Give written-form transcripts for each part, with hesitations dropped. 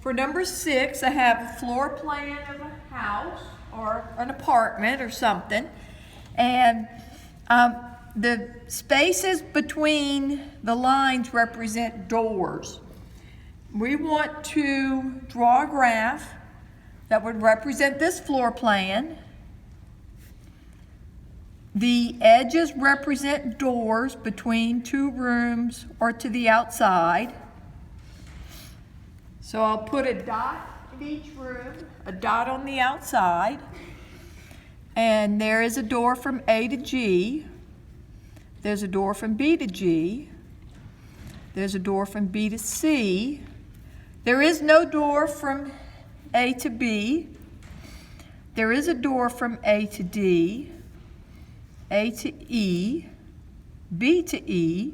For number 6, I have a floor plan of a house or an apartment or something. And the spaces between the lines represent doors. We want to draw a graph that would represent this floor plan. The edges represent doors between 2 rooms or to the outside. So I'll put a dot in each room, a dot on the outside. And there is a door from A to G. There's a door from B to G. There's a door from B to C. There is no door from A to B. There is a door from A to D, A to E, B to E,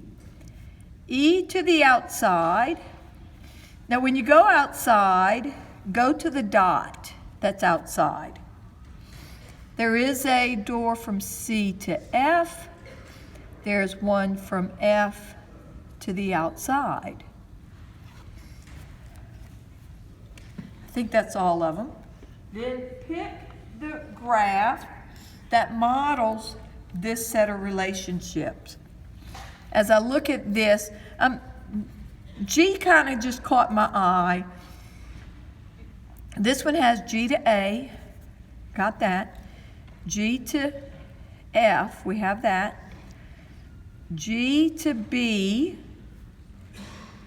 E to the outside. Now when you go outside, go to the dot that's outside. There is a door from C to F. There's one from F to the outside. I think that's all of them. Then pick the graph that models this set of relationships. As I look at this, G kind of just caught my eye. This one has G to A, got that. G to F, we have that. G to B,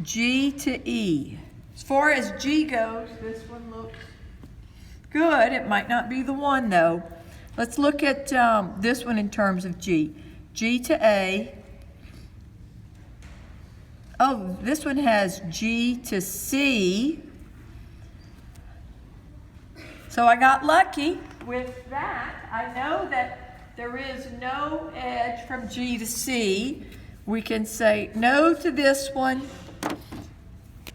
G to E. As far as G goes, this one looks good. It might not be the one though. Let's look at this one in terms of G. G to A. Oh, this one has G to C. So I got lucky with that. I know that there is no edge from G to C. We can say no to this one.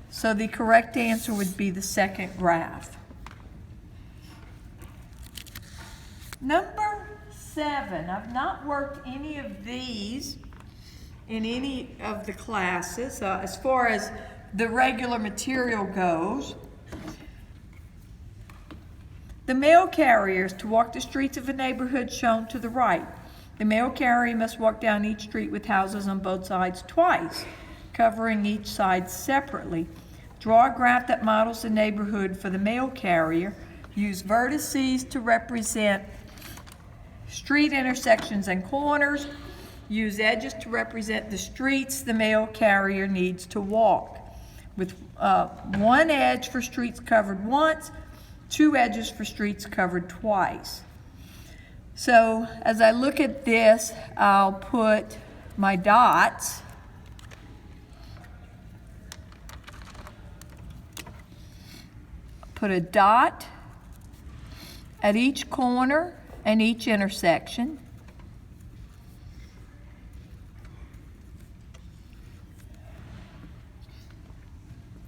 So the correct answer would be the second graph. Number 7, I've not worked any of these in any of the classes as far as the regular material goes. The mail carriers to walk the streets of a neighborhood shown to the right. The mail carrier must walk down each street with houses on both sides twice, covering each side separately. Draw a graph that models the neighborhood for the mail carrier. Use vertices to represent street intersections and corners. Use edges to represent the streets the mail carrier needs to walk. With one edge for streets covered once, 2 edges for streets covered twice. So as I look at this, I'll put my dots. Put a dot at each corner and each intersection.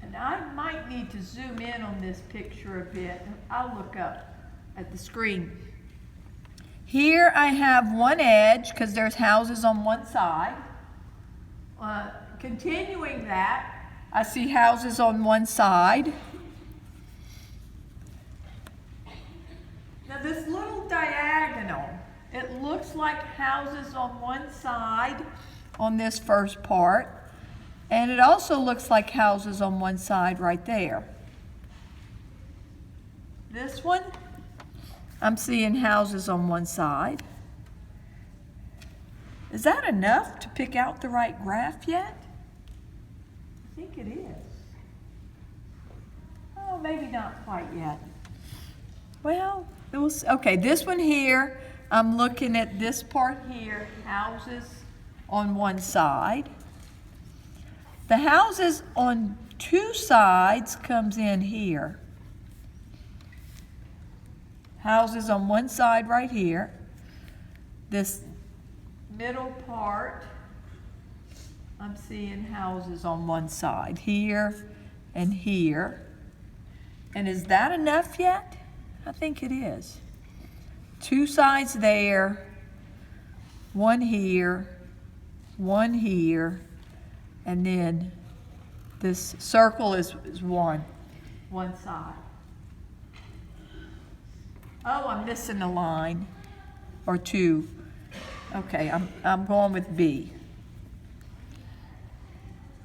And I might need to zoom in on this picture a bit. I'll look up at the screen. Here I have one edge because there's houses on one side. Continuing that, I see houses on one side. Now this little diagonal, it looks like houses on one side on this first part, and it also looks like houses on one side right there. This one, I'm seeing houses on one side. Is that enough to pick out the right graph yet? I think it is. Oh, maybe not quite yet. Well, okay, this one here, I'm looking at this part here, houses on one side. The houses on 2 sides comes in here. Houses on one side right here. This middle part, I'm seeing houses on one side, here and here. And is that enough yet? I think it is. 2 sides there, one here, and then this circle is one. one side. Oh, I'm missing a line or two. Okay, I'm going with B.